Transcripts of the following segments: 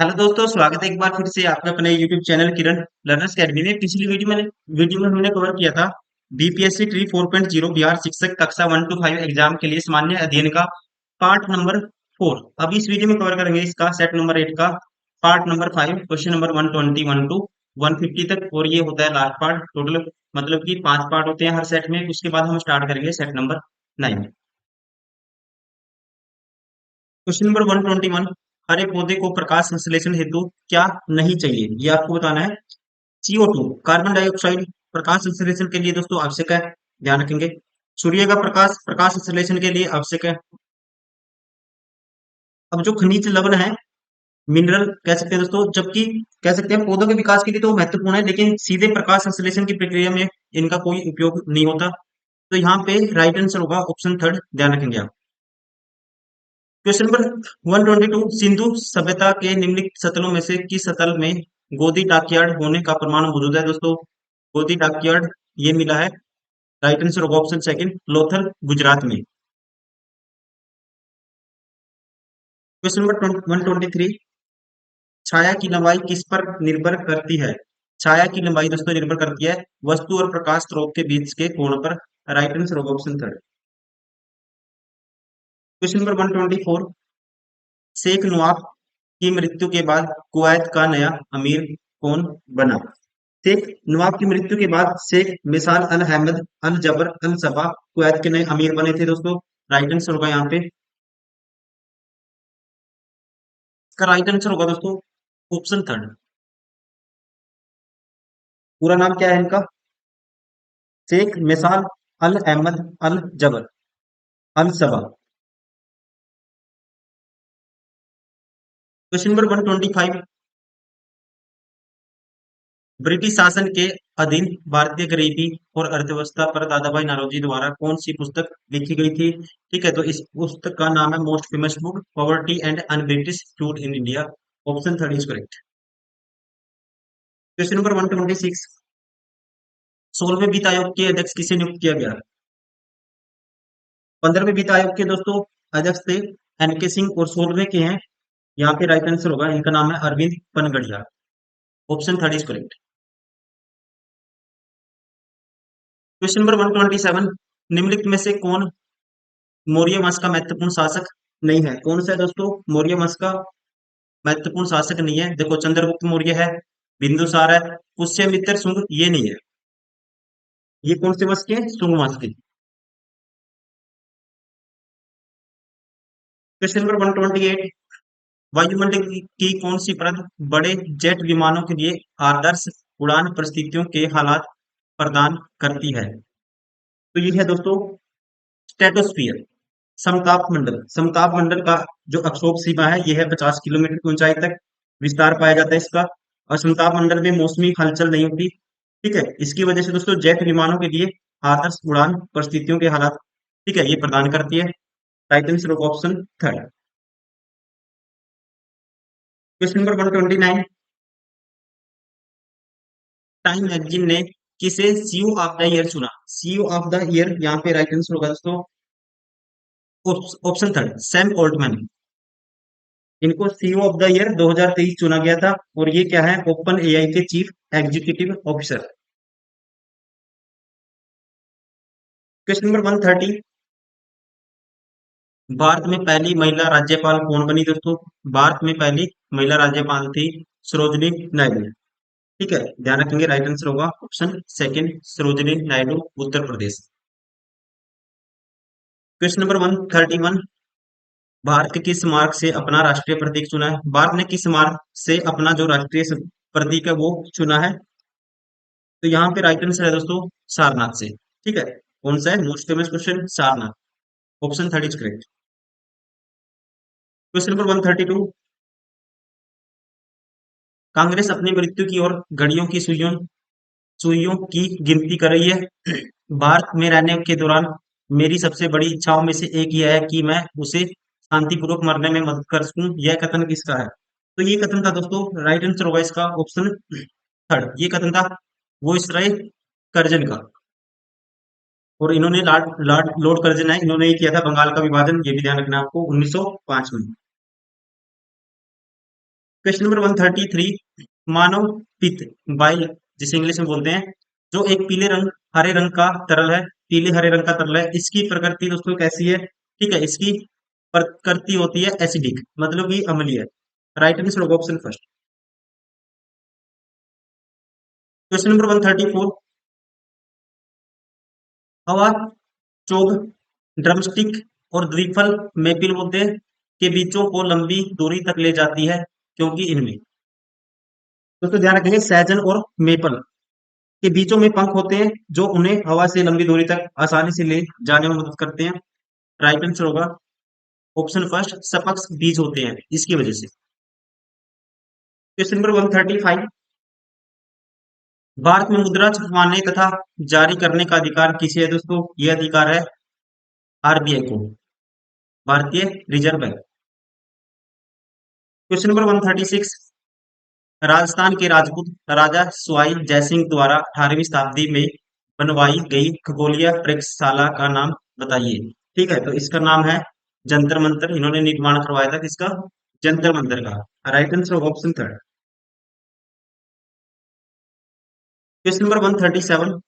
Hello दोस्तों, स्वागत है एक बार फिर से आपके अपने यूट्यूब चैनल किरण लर्नर्स अकेडमी में। पिछली वीडियो में हमने कवर किया था बीपीएससी ट्री 4.0 बिहार शिक्षक कक्षा 1 to 5 एग्जाम के लिए सामान्य अध्ययन का पार्ट नंबर 4। अब इस वीडियो में कवर करेंगे इसका सेट नंबर 8 का part number 5, question number 121 to 150 तक। और ये होता है लास्ट पार्ट। टोटल मतलब कि 5 पार्ट होते हैं हर सेट में। उसके बाद हम स्टार्ट करेंगे सेट नंबर 9। क्वेश्चन नंबर 121, हरे पौधे को प्रकाश संश्लेषण हेतु क्या नहीं चाहिए, ये आपको बताना है। CO2 कार्बन डाइऑक्साइड प्रकाश संश्लेषण के लिए दोस्तों आवश्यक है, ध्यान रखेंगे। सूर्य का प्रकाश प्रकाश संश्लेषण के लिए आवश्यक है। अब जो खनिज लवण है, मिनरल कह सकते हैं दोस्तों, जबकि कह सकते हैं पौधों के विकास के लिए तो महत्वपूर्ण है, लेकिन सीधे प्रकाश संश्लेषण की प्रक्रिया में इनका कोई उपयोग नहीं होता। तो यहाँ पे राइट आंसर होगा ऑप्शन थर्ड, ध्यान रखेंगे आप। क्वेश्चन नंबर 122, सिंधु सभ्यता के निम्नलिखित सतलों में से किस सतल में गोदी डॉकयार्ड होने का प्रमाण मौजूद है दोस्तों। गोदी डॉकयार्ड ये मिला है, राइट आंसर होगा ऑप्शन सेकंड, लोथल गुजरात में। क्वेश्चन नंबर 123, छाया की लंबाई किस पर निर्भर करती है। छाया की लंबाई दोस्तों निर्भर करती है वस्तु और प्रकाश स्रोत के बीच के कोण पर, राइट आंसर होगा ऑप्शन थर्ड। क्वेश्चन नंबर 124, शेख नवाब की मृत्यु के बाद कुवैत का नया अमीर कौन बना। शेख नवाब की मृत्यु के बाद शेख मिसाल अल अहमद अल जबर अल सबा कुवैत के नए अमीर बने थे दोस्तों। राइट आंसर होगा यहाँ पे, इसका राइट आंसर होगा दोस्तों ऑप्शन थर्ड। पूरा नाम क्या है इनका, शेख मिसाल अल अहमद अल जबर अल सबा। क्वेश्चन नंबर 125, ब्रिटिश शासन के अधीन भारतीय गरीबी और अर्थव्यवस्था पर दादा भाई नौरोजी द्वारा कौन सी पुस्तक लिखी गई थी। ठीक है, तो इस पुस्तक का नाम है most famous book poverty and un British food in India. Option third is correct. Question number 126, 16वें वित्त आयोग के अध्यक्ष किसे नियुक्त किया गया। 15वें वित्त आयोग के दोस्तों अध्यक्ष थे एनके सिंह, और 16वें के हैं, यहाँ पे राइट आंसर होगा, इनका नाम है Arvind Panagariya. Option third is correct. Question number 127, निम्नलिखित में से कौन मौर्य वंश का महत्वपूर्ण शासक नहीं है। कौन सा है दोस्तों मौर्य वंश का महत्वपूर्ण शासक नहीं है। देखो, चंद्रगुप्त मौर्य है, बिंदुसार है, पुष्यमित्र शुंग ये नहीं है। ये कौन से वंश के हैं, शुंग वंश के। क्वेश्चन नंबर 128, वायुमंडल की कौन सी परत बड़े जेट विमानों के लिए आदर्श उड़ान परिस्थितियों के हालात प्रदान करती है। तो ये है दोस्तों स्ट्रेटोस्फियर, समताप मंडल। समताप मंडल का जो अक्षोभ सीमा है यह है 50 किलोमीटर की ऊंचाई तक विस्तार पाया जाता है इसका। और समताप मंडल में मौसमी हलचल नहीं होती। ठीक है, इसकी वजह से दोस्तों जेट विमानों के लिए आदर्श उड़ान परिस्थितियों के हालात, ठीक है, ये प्रदान करती है। Right answer option third. Question number 129, time magazine ने किसे सीईओ ऑफ द ईयर चुना। सीईओ ऑफ द ईयर यहाँ पे राइट आंसर होगा दोस्तों ऑप्शन थर्ड, सैम ऑल्टमैन। इनको सीईओ ऑफ द ईयर 2023 चुना गया था, और ये क्या है, ओपन एआई के chief executive officer. Question number 130, Bharat में पहली महिला राज्यपाल कौन बनी दोस्तों। भारत में पहली महिला राज्यपाल थी सरोजिनी नायडू। ठीक है, ध्यान रखेंगे, राइट आंसर होगा option second, Sarojini Naidu, Uttar Pradesh. Question number 131, Bharat के किस मार्ग से अपना राष्ट्रीय प्रतीक चुना है। भारत ने किस मार्ग से अपना जो राष्ट्रीय प्रतीक है वो चुना है। तो यहाँ पे राइट आंसर है दोस्तों सारनाथ से। ठीक है, कौन सा है, most famous question Sarnath. Option third is correct. Question number 132, Congress अपनी मृत्यु की ओर घड़ियों की सुइयों सुइयों की गिनती कर रही है। भारत में रहने के दौरान मेरी सबसे बड़ी इच्छाओं में से एक यह है कि मैं उसे शांतिपूर्वक मरने में मदद कर सकूं। यह कथन किसका है। तो ये कथन था दोस्तों, राइट आंसर होगा इसका ऑप्शन थर्ड, ये कथन था वो इसराइल कर्जन का। और इन्होंने लॉर्ड कर्जन है, इन्होंने ही किया था बंगाल का विभाजन, ये भी ध्यान रखना आपको 1905 में। क्वेश्चन नंबर 133, मानव पित्त बाइल जिसे इंग्लिश में बोलते हैं, जो एक पीले रंग हरे रंग का तरल है, पीले हरे रंग का तरल है, इसकी प्रकृति दोस्तों कैसी है? ठीक है, इसकी प्रकृति होती है एसिडिक, मतलब कि अम्लीय। राइट आंसर होगा ऑप्शन फर्स्ट। क्वेश्चन नंबर 134, हवा चोग ड्रमस्टिक और द्विफल मेपिल मुद्दे के बीजों को लंबी दूरी तक ले जाती है, क्योंकि इनमें दोस्तों ध्यान रखेंगे सहजन और मेपल के बीजों में पंख होते हैं जो उन्हें हवा से लंबी दूरी तक आसानी से ले जाने में मदद करते हैं। राइट आंसर होगा ऑप्शन फर्स्ट, सपक्ष बीज होते हैं इसकी वजह से। क्वेश्चन नंबर 135, भारत में मुद्रा छपवाने तथा जारी करने का अधिकार किसे है दोस्तों? यह अधिकार है आरबीआई को, भारतीय reserve bank. Question number 136, Rajasthan के राजपूत राजा सवाई जयसिंह द्वारा 18वीं शताब्दी में बनवाई गई खगोलीय प्रयोगशाला का नाम बताइए। ठीक है, तो इसका नाम है जंतर मंतर। इन्होंने निर्माण करवाया था किसका? जंतर मंतर का। Right answer option third. Question number 137,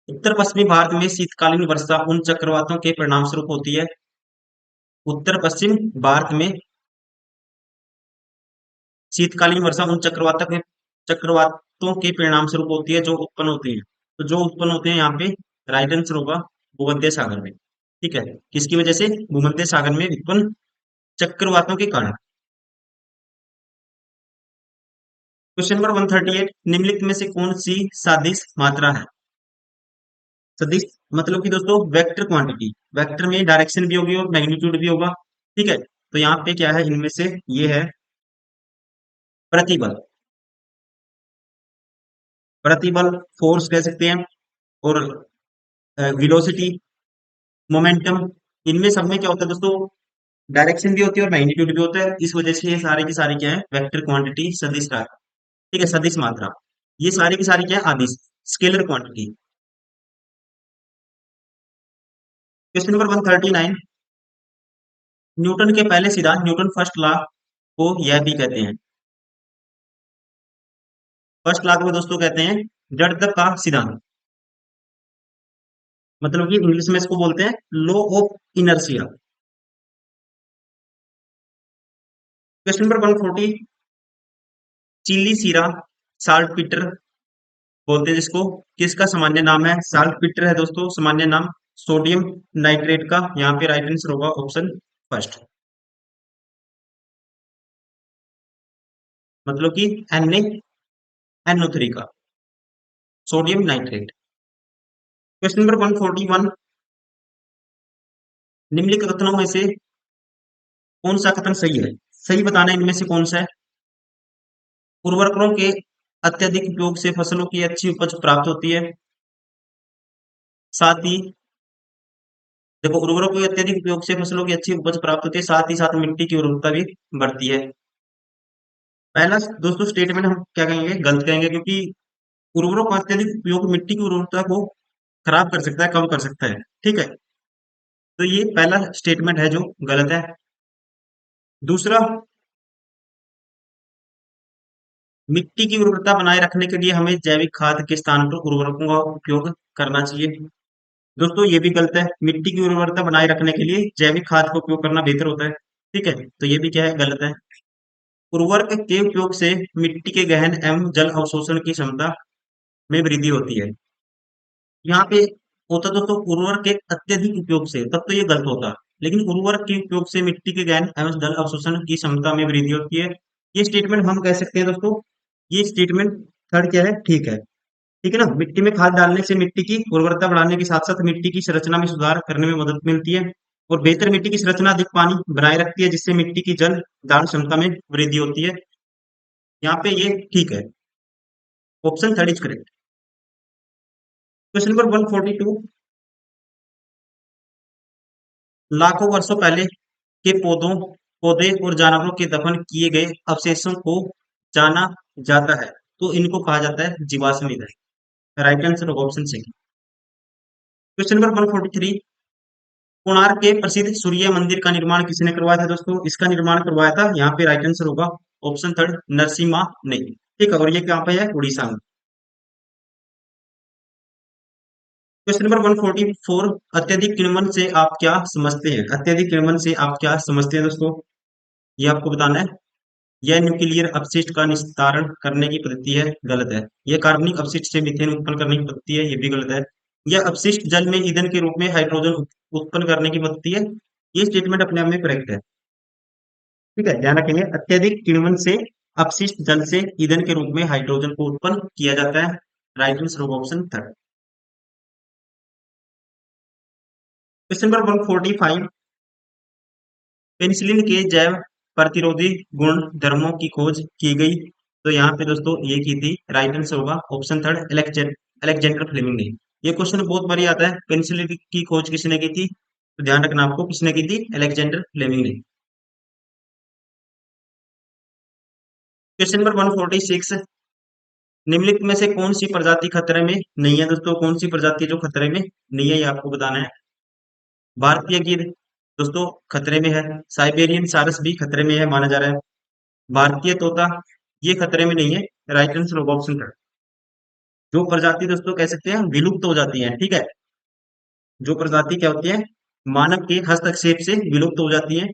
उत्तर पश्चिमी भारत में शीतकालीन वर्षा उन चक्रवातों के परिणाम स्वरूप होती है। उत्तर पश्चिम भारत में शीतकालीन वर्षा उन चक्रवातों के परिणाम स्वरूप होती है जो उत्पन्न होती है। तो जो उत्पन्न होते हैं यहाँ पे राइट आंसर होगा भूमध्य सागर में। ठीक है, किसकी वजह से? भूमध्य सागर में उत्पन्न चक्रवातों के कारण। क्वेश्चन नंबर 138, निम्नलिखित में से कौन सी सादिश मात्रा है? सदिश मतलब कि दोस्तों वेक्टर क्वांटिटी, वेक्टर में डायरेक्शन भी होगी और मैग्नीट्यूड भी होगा। ठीक है, तो यहाँ पे क्या है इनमें से? ये है प्रतिबल, प्रतिबल फोर्स कह सकते हैं, और वेलोसिटी, मोमेंटम, इनमें सब में क्या होता है दोस्तों? डायरेक्शन भी होती है और मैग्नीट्यूड भी होता है। इस वजह से ये सारे की सारी क्या है? वेक्टर क्वांटिटी सदिश का। ठीक है, सदिश मात्रा, ये सारी की सारी क्या है? आदिश, scalar quantity. Question number 139, Newton के पहले सिद्धांत न्यूटन फर्स्ट लॉ को यह भी कहते हैं। फर्स्ट लॉ को दोस्तों कहते हैं जड़त्व का सिद्धांत, मतलब कि इंग्लिश में इसको बोलते हैं law of inertia. Question number 140, Chile सीरा साल्ट पीटर बोलते हैं जिसको, किसका सामान्य नाम है? साल्ट पीटर है दोस्तों सामान्य नाम सोडियम नाइट्रेट का। यहाँ पे राइट आंसर होगा ऑप्शन फर्स्ट, मतलब कि NaNO3 का सोडियम नाइट्रेट। क्वेश्चन नंबर 141, निम्नलिखित कथनों में से कौन सा कथन सही है? सही बताना है इनमें से कौन सा है? उर्वरकों के अत्यधिक उपयोग से फसलों की अच्छी उपज प्राप्त होती है। साथ ही देखो, उर्वरकों के अत्यधिक उपयोग से फसलों की अच्छी उपज प्राप्त होती है, साथ ही साथ मिट्टी की उर्वरता भी बढ़ती है। पहला दोस्तों स्टेटमेंट हम क्या कहेंगे? गलत कहेंगे, क्योंकि उर्वरकों का अत्यधिक उपयोग मिट्टी की उर्वरता को खराब कर सकता है, कम कर सकता है। ठीक है, तो ये पहला स्टेटमेंट है जो गलत है। दूसरा, मिट्टी की उर्वरता बनाए रखने के लिए हमें जैविक खाद के स्थान पर उर्वरकों का उपयोग करना चाहिए। दोस्तों ये भी गलत है, मिट्टी की उर्वरता बनाए रखने के लिए जैविक खाद का उपयोग करना बेहतर होता है। ठीक है, तो ये भी क्या है? गलत है। उर्वरक के उपयोग से मिट्टी के गहन एवं जल अवशोषण की क्षमता में वृद्धि होती है। यहाँ पे होता तो उर्वरक के अत्यधिक उपयोग से, तब तो ये गलत होता, लेकिन उर्वरक के उपयोग से मिट्टी के गहन एवं जल अवशोषण की क्षमता में वृद्धि होती है। ये स्टेटमेंट हम कह सकते हैं दोस्तों, ये स्टेटमेंट थर्ड क्या है? ठीक है। ठीक है ना, मिट्टी में खाद डालने से मिट्टी की उर्वरता बढ़ाने के साथ साथ मिट्टी की संरचना में सुधार करने में मदद मिलती है, और बेहतर मिट्टी की संरचना अधिक पानी बनाए रखती है, जिससे मिट्टी की जल धारण क्षमता में वृद्धि होती है। यहाँ पे ये ठीक है, option third is correct. Question number 142, लाखों वर्षों पहले के पौधे और जानवरों के दफन किए गए अवशेषों को जाना जाता है, तो इनको कहा जाता है जीवाश्म ईंधन। Right answer option C. Question number 143, Konark के प्रसिद्ध सूर्य मंदिर का निर्माण किसने करवाया था दोस्तों? इसका निर्माण करवाया था, यहाँ पे राइट आंसर होगा ऑप्शन थर्ड, नरसिम्हा ने। ठीक है, और ये कहाँ पे है? उड़ीसा में। क्वेश्चन नंबर 144, अत्यधिक किण्वन से आप क्या समझते हैं? अत्यधिक किण्वन से आप क्या समझते हैं दोस्तों? ये आपको बताना है। यह न्यूक्लियर अपशिष्ट का निस्तारण करने की पद्धति है, गलत है। यह कार्बनिक अपशिष्ट से मीथेन उत्पन्न करने की पद्धति है, ये भी गलत है। यह अपशिष्ट जल में ईंधन के रूप में हाइड्रोजन उत्पन्न करने की पद्धति है। ये स्टेटमेंट अपने आप में करेक्ट है। ठीक है, ध्यान रखेंगे, अत्यधिक किण्वन से अपशिष्ट जल से ईंधन के रूप में हाइड्रोजन को उत्पन्न किया जाता है। राइट आंसर होगा option third. Question number 145, penicillin के जैव प्रतिरोधी गुण धर्मों की खोज की गई, तो यहाँ पे दोस्तों ये की थी, राइट आंसर होगा ऑप्शन थर्ड, अलेक्जेंडर फ्लेमिंग ने। ये क्वेश्चन बहुत बारी आता है, पेनिसिलिन की खोज किसने की थी? तो ध्यान रखना आपको, किसने की थी? अलेक्जेंडर फ्लेमिंग ने। क्वेश्चन नंबर 146, निम्नलिखित में से कौन सी प्रजाति खतरे में नहीं है दोस्तों? कौन सी प्रजाति जो खतरे में नहीं है, ये आपको बताना है। भारतीय गिद्ध दोस्तों खतरे में है। साइबेरियन सारस भी खतरे में है, माना जा रहा है। भारतीय तोता ये खतरे में नहीं है। राइट आंसर होगा ऑप्शन थर्ड। जो प्रजाति दोस्तों कह सकते हैं विलुप्त हो जाती है, ठीक है, जो प्रजाति क्या होती है, मानव के हस्तक्षेप से विलुप्त हो जाती है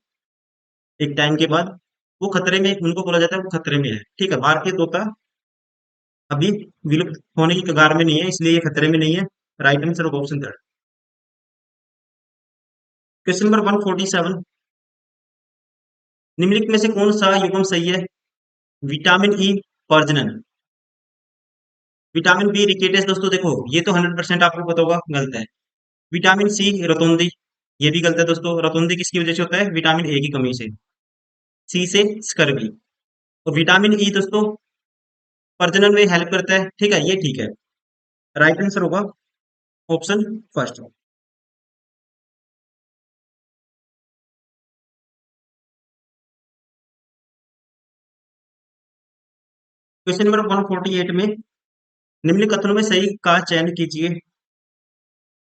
एक टाइम के बाद, वो खतरे में, उनको बोला जाता है वो खतरे में है। ठीक है, भारतीय तोता अभी विलुप्त होने की कगार में नहीं है, इसलिए ये खतरे में नहीं है। राइट आंसर होगा ऑप्शन थर्ड। क्वेश्चन नंबर 147, निम्नलिखित में से कौन सा युग्म सही है? विटामिन ई प्रजनन, विटामिन बी रिकेटस दोस्तों देखो, ये तो 100% आपको पता होगा, गलत है। विटामिन सी रतौंधी, ये भी गलत है दोस्तों। रतौंधी किसकी वजह से होता है? विटामिन ए की कमी से। सी से स्कर्वी। और विटामिन ई दोस्तों प्रजनन में हेल्प करता है, ठीक है, ये ठीक है। राइट आंसर होगा ऑप्शन फर्स्ट। क्वेश्चन नंबर 148 में, निम्न कथनों में सही का चयन कीजिए।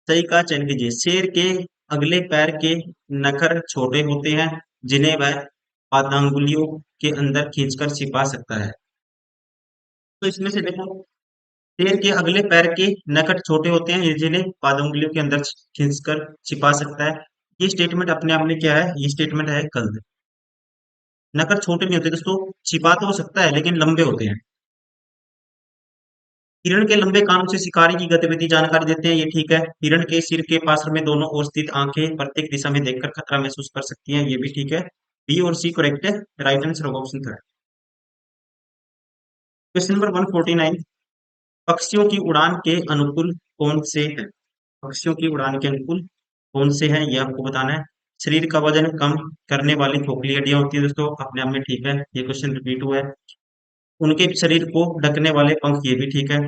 सही का चयन कीजिए। शेर के अगले पैर के नखर छोटे होते हैं, जिन्हें वह पादांगुलियों के अंदर खींचकर छिपा सकता है। तो इसमें से देखो, शेर के अगले पैर के नखर छोटे होते हैं, जिन्हें पादांगुलियों के अंदर खींचकर छिपा सकता है। ये स्टेटमेंट अपने आप में क्या है? ये स्टेटमेंट है गलत। नखर छोटे नहीं होते दोस्तों, छिपा तो हो सकता है लेकिन लंबे होते हैं। हिरण के लंबे कानों से शिकारी की गतिविधि जानकारी देते हैं, ये ठीक है। हिरण के सिर के पास में दोनों ओर स्थित आंखें प्रत्येक दिशा में देखकर खतरा महसूस कर सकती हैं, ये भी ठीक है। बी और सी करेक्ट है। राइट आंसर होगा ऑप्शन थर्ड। क्वेश्चन नंबर 149, पक्षियों की उड़ान के अनुकूल कौन से हैं? पक्षियों की उड़ान के अनुकूल कौन से हैं, ये आपको बताना है। शरीर का वजन कम करने वाली खोखली हड्डियां होती है दोस्तों, अपने आप में ठीक है, ये क्वेश्चन रिपीट हुआ है। उनके शरीर को ढकने वाले पंख, ये भी ठीक है।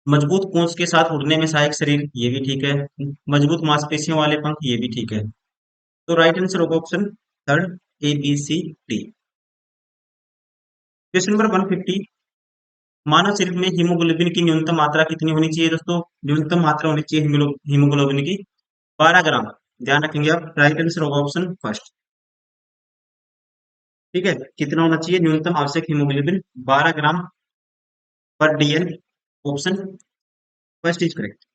मजबूत पूंछ के साथ उड़ने में सहायक शरीर, ये भी ठीक है। मजबूत मांसपेशियों वाले पंख, ये भी ठीक है। तो राइट आंसर होगा option third, A B C D. Question number 150, मानव शरीर में हीमोग्लोबिन की न्यूनतम मात्रा कितनी होनी चाहिए दोस्तों? न्यूनतम मात्रा होनी चाहिए हीमोग्लोबिन की 12 ग्राम। ध्यान रखेंगे आप, राइट आंसर होगा ऑप्शन फर्स्ट। ठीक है, कितना होना चाहिए न्यूनतम आवश्यक हीमोग्लोबिन? 12 ग्राम पर DL. Option first is correct.